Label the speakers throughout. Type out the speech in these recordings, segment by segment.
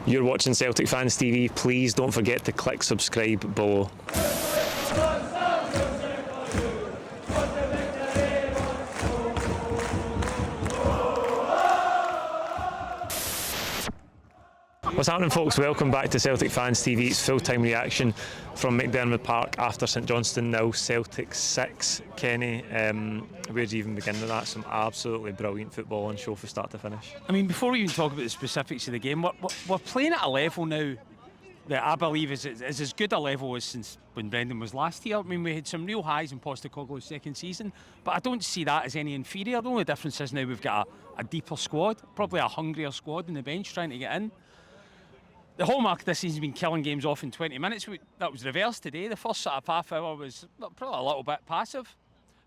Speaker 1: You're watching Celtic Fans TV. Please don't forget to click subscribe below. What's happening, folks? Welcome back to Celtic Fans TV. It's full-time reaction from McDermott Park after St Johnstone 0, Celtic 6. Kenny, where do you even begin with that? Some absolutely brilliant football on show from start to finish.
Speaker 2: I mean, before we even talk about the specifics of the game, we're playing at a level now that I believe is as good a level as since when Brendan was last here. I mean, we had some real highs in Postecoglou's second season, but I don't see that as any inferior. The only difference is now we've got a deeper squad, probably a hungrier squad in the bench trying to get in. The hallmark of this season has been killing games off in 20 minutes. That was reversed today. The first sort of half hour was probably a little bit passive.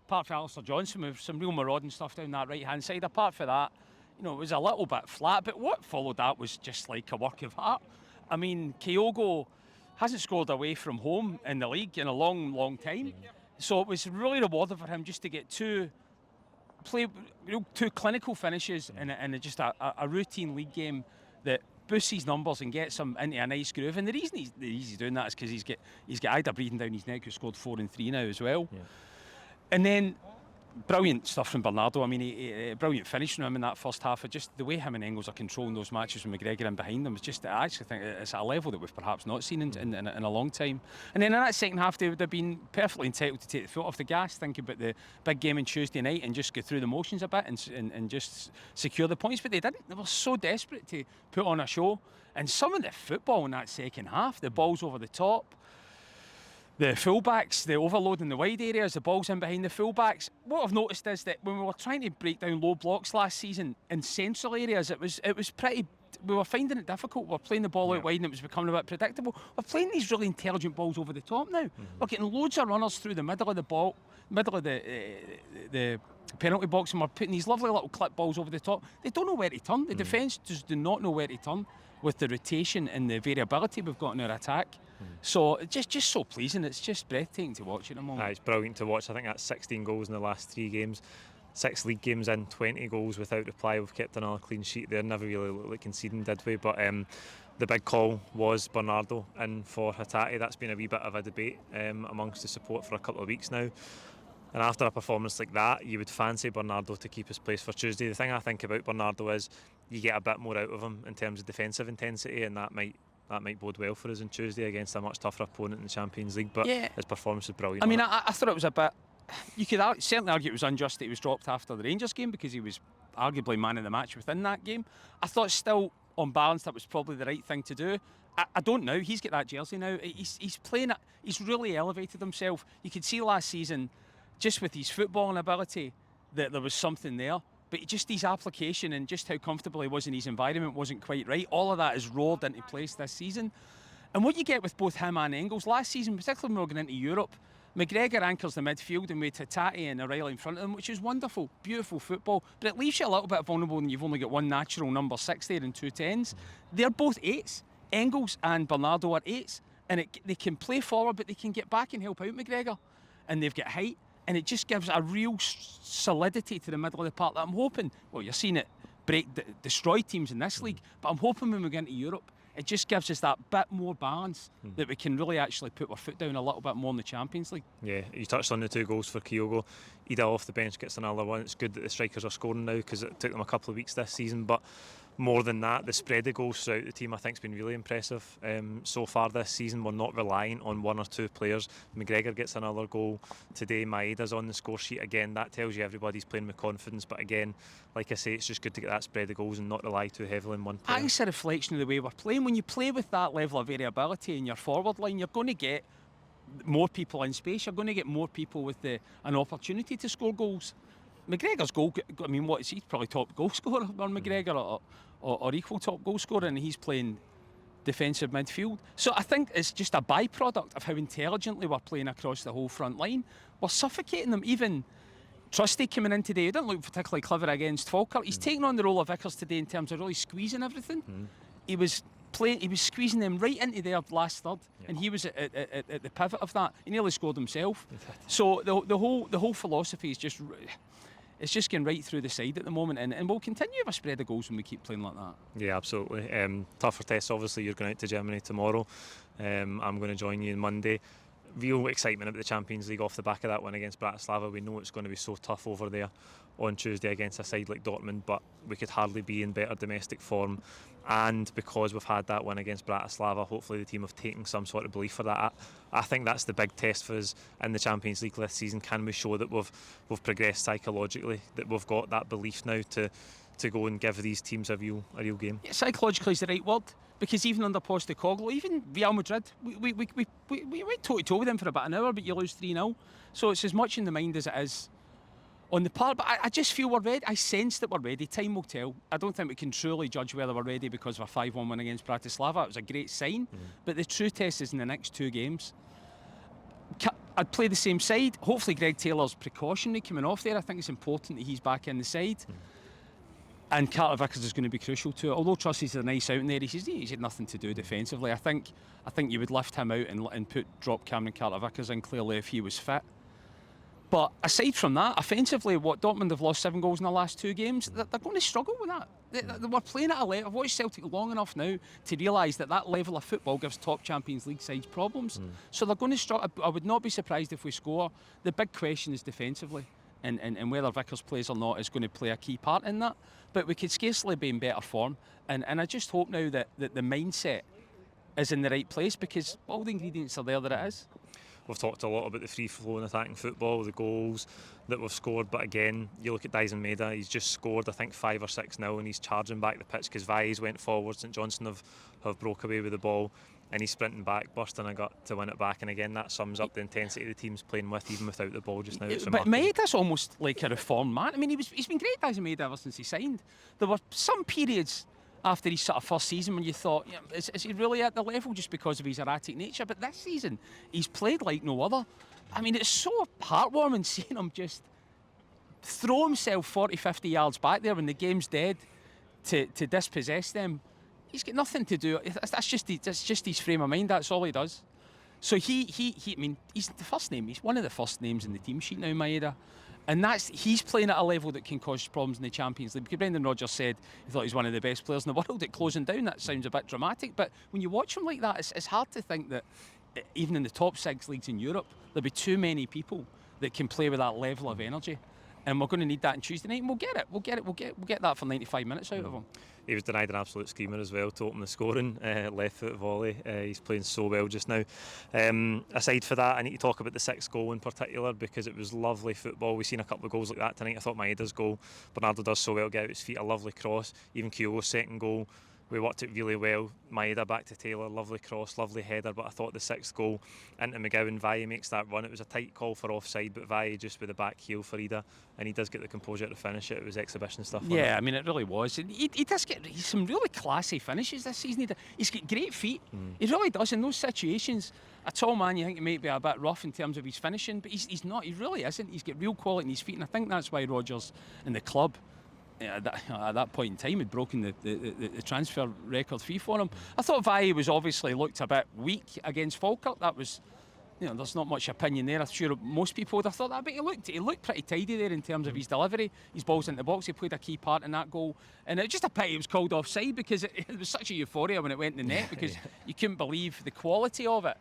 Speaker 2: Apart from Alistair Johnson with some real marauding stuff down that right-hand side. Apart from that, you know, it was a little bit flat. But what followed that was just like a work of art. I mean, Kyogo hasn't scored away from home in the league in a long, long time. So it was really rewarding for him just to get two clinical finishes in just a routine league game that boosts his numbers and gets him into a nice groove. And the reason he's doing that is because he's got Idah breathing down his neck, who scored 4 and 3 now as well. Yeah. And then brilliant stuff from Bernardo. I mean, a brilliant finish from him in that first half. Just the way him and Engels are controlling those matches with McGregor in behind them is just, I actually think it's at a level that we've perhaps not seen in a long time. And then in that second half, they would have been perfectly entitled to take the foot off the gas, thinking about the big game on Tuesday night and just go through the motions a bit and just secure the points. But they didn't. They were so desperate to put on a show. And some of the football in that second half, the balls over the top, the fullbacks, the overload in the wide areas, the balls in behind the fullbacks. What I've noticed is that when we were trying to break down low blocks last season in central areas, it was pretty. We were finding it difficult. We were playing the ball out wide and it was becoming a bit predictable. We're playing these really intelligent balls over the top now. We're getting loads of runners through the middle of the penalty box, and we're putting these lovely little clip balls over the top. They don't know where to turn. The defence just do not know where to turn with the rotation and the variability we've got in our attack. So it's just so pleasing. It's just breathtaking to watch at the moment.
Speaker 1: It's brilliant to watch. I think that's 16 goals in the last 3 games. 6 league games in, 20 goals without reply. We've kept another clean sheet there. Never really looked like conceding, did we? But the big call was Bernardo in for Hatate. That's been a wee bit of a debate amongst the support for a couple of weeks now. And after a performance like that, you would fancy Bernardo to keep his place for Tuesday. The thing I think about Bernardo is you get a bit more out of him in terms of defensive intensity, and that might bode well for us on Tuesday against a much tougher opponent in the Champions League. But his performance was brilliant.
Speaker 2: I mean, I thought it was a bit. You could certainly argue it was unjust that he was dropped after the Rangers game because he was arguably man of the match within that game. I thought still, on balance, that was probably the right thing to do. I don't know. He's got that jersey now. He's playing it. He's really elevated himself. You could see last season, just with his footballing ability, that there was something there. But just his application and just how comfortable he was in his environment wasn't quite right. All of that is roared into place this season. And what you get with both him and Engels, last season, particularly when we were going into Europe, McGregor anchors the midfield and with Hatate and O'Reilly in front of him, which is wonderful, beautiful football. But it leaves you a little bit vulnerable when you've only got one natural number 6 there and 2 10s. They're both 8s. Engels and Bernardo are 8s. And they can play forward, but they can get back and help out McGregor. And they've got height. And it just gives a real solidity to the middle of the park that I'm hoping, well, you're seeing it destroy teams in this league, but I'm hoping when we get into Europe, it just gives us that bit more balance that we can really actually put our foot down a little bit more in the Champions League.
Speaker 1: Yeah, you touched on the 2 goals for Kyogo. Idah off the bench gets another one. It's good that the strikers are scoring now because it took them a couple of weeks this season, but more than that, the spread of goals throughout the team I think has been really impressive so far this season. We're not relying on 1 or 2 players. McGregor gets another goal today. Maeda's on the score sheet again. That tells you everybody's playing with confidence, but again, like I say, it's just good to get that spread of goals and not rely too heavily on one player.
Speaker 2: I think it's a reflection of the way we're playing. When you play with that level of variability in your forward line, you're going to get more people in space. You're going to get more people with an opportunity to score goals. McGregor's goal, I mean, what is he? Probably top goal scorer or McGregor or equal top goal scorer, and he's playing defensive midfield. So I think it's just a byproduct of how intelligently we're playing across the whole front line. We're suffocating them. Even Trusty coming in today, he didn't look particularly clever against Falkirk. He's taking on the role of Vickers today in terms of really squeezing everything. He was squeezing them right into their last third, and he was at the pivot of that. He nearly scored himself. So the whole philosophy is just. it's just going right through the side at the moment, and we'll continue with a spread of goals when we keep playing like that.
Speaker 1: Yeah, absolutely. Tougher tests, obviously. You're going out to Germany tomorrow. I'm going to join you on Monday. Real excitement about the Champions League off the back of that win against Bratislava. We know it's going to be so tough over there on Tuesday against a side like Dortmund, but we could hardly be in better domestic form. And because we've had that win against Bratislava, hopefully the team have taken some sort of belief for that. I think that's the big test for us in the Champions League this season. Can we show that we've progressed psychologically, that we've got that belief now to go and give these teams a real game?
Speaker 2: Yeah, psychologically is the right word, because even under Postecoglou, even Real Madrid, we went toe-to-toe with them for about an hour, but you lose 3-0. So it's as much in the mind as it is on the part. But I just feel we're ready. I sense that we're ready. Time will tell. I don't think we can truly judge whether we're ready because of a 5-1 win against Bratislava. It was a great sign. But the true test is in the next 2 games. I'd play the same side. Hopefully Greg Taylor's precautionary coming off there. I think it's important that he's back in the side. And Carter Vickers is going to be crucial to it. Although Trussie's a nice out in there, he's had nothing to do defensively. I think you would lift him out and drop Cameron Carter Vickers in clearly if he was fit. But aside from that, offensively, Dortmund have lost 7 goals in the last 2 games. They're going to struggle with that. They were playing at a level. I've watched Celtic long enough now to realise that level of football gives top Champions League sides problems. So they're going to struggle. I would not be surprised if we score. The big question is defensively. And whether Vickers plays or not is going to play a key part in that. But we could scarcely be in better form. And I just hope now that the mindset is in the right place, because all the ingredients are there that it is.
Speaker 1: We've talked a lot about the free-flowing attacking football, the goals that we've scored, but again, you look at Maeda, he's just scored I think 5 or 6 now, and he's charging back the pitch because VEVE went forwards and Johnstone have broke away with the ball, and he's sprinting back, bursting a gut to win it back. And again, that sums up the intensity the team's playing with, even without the ball just now.
Speaker 2: But Maeda's almost like a reformed man. I mean, he's been great, Maeda, ever since he signed. There were some periods after his sort of first season when you thought, is he really at the level just because of his erratic nature? But this season, he's played like no other. I mean, it's so heartwarming seeing him just throw himself 40, 50 yards back there when the game's dead to dispossess them. He's got nothing to do. That's just his frame of mind. That's all he does. So I mean, he's the first name. He's one of the first names in the team sheet now, Maeda. And he's playing at a level that can cause problems in the Champions League. Because Brendan Rodgers said he thought he was one of the best players in the world at closing down. That sounds a bit dramatic, but when you watch him like that, it's hard to think that even in the top 6 leagues in Europe, there'll be too many people that can play with that level of energy. And we're going to need that on Tuesday night, and we'll get it. We'll get that for 95 minutes out of him.
Speaker 1: He was denied an absolute screamer as well to open the scoring, left foot volley. He's playing so well just now. Aside for that, I need to talk about the 6th goal in particular, because it was lovely football. We've seen a couple of goals like that tonight. I thought Maedah's goal, Bernardo does so well, get out his feet, a lovely cross. Even Kyogo's 2nd goal, we worked it really well. Maeda back to Taylor, lovely cross, lovely header. But I thought the 6th goal into McGowan, VEVE makes that run. It was a tight call for offside, but VEVE just with the back heel for Idah, and he does get the composure to finish it. It was exhibition stuff.
Speaker 2: Yeah, I mean, it really was. He does get some really classy finishes this season. He's got great feet. He really does. In those situations, a tall man, you think he might be a bit rough in terms of his finishing, but he's not. He really isn't. He's got real quality in his feet, and I think that's why Rodgers and the club, at that point in time, had broken the transfer record fee for him. I thought VEVE was obviously looked a bit weak against Falkirk. That was, there's not much opinion there. I'm sure most people would have thought that, but he looked pretty tidy there in terms of his delivery. His balls in the box, he played a key part in that goal. And it was just a pity it was called offside, because it was such a euphoria when it went in the net, because you couldn't believe the quality of it.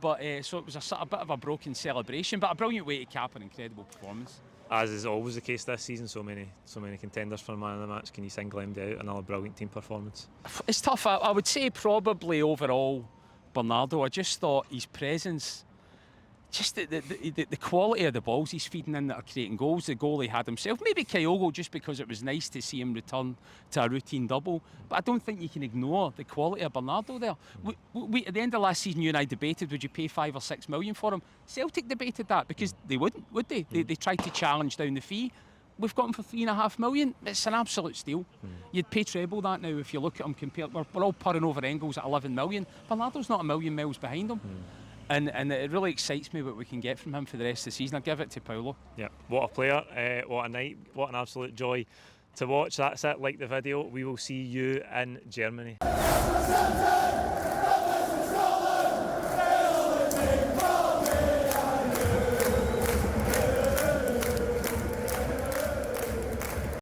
Speaker 2: But so it was a bit of a broken celebration, but a brilliant way to cap an incredible performance.
Speaker 1: As is always the case this season, so many contenders for man of the match. Can you single MD out? Another brilliant team performance.
Speaker 2: It's tough. I would say probably overall Bernardo. I just thought his presence, just the quality of the balls he's feeding in that are creating goals, the goal he had himself. Maybe Kyogo, just because it was nice to see him return to a routine double. But I don't think you can ignore the quality of Bernardo there. We at the end of last season, you and I debated, would you pay 5 or 6 million for him? Celtic debated that, because they wouldn't, would they? They tried to challenge down the fee. We've got him for 3.5 million. It's an absolute steal. You'd pay treble that now if you look at him compared. We're all purring over Engels at 11 million. Bernardo's not a million miles behind him. And it really excites me what we can get from him for the rest of the season. I'll give it to Paulo. Yeah,
Speaker 1: what a player, what a night, what an absolute joy to watch. That's it, like the video. We will see you in Germany.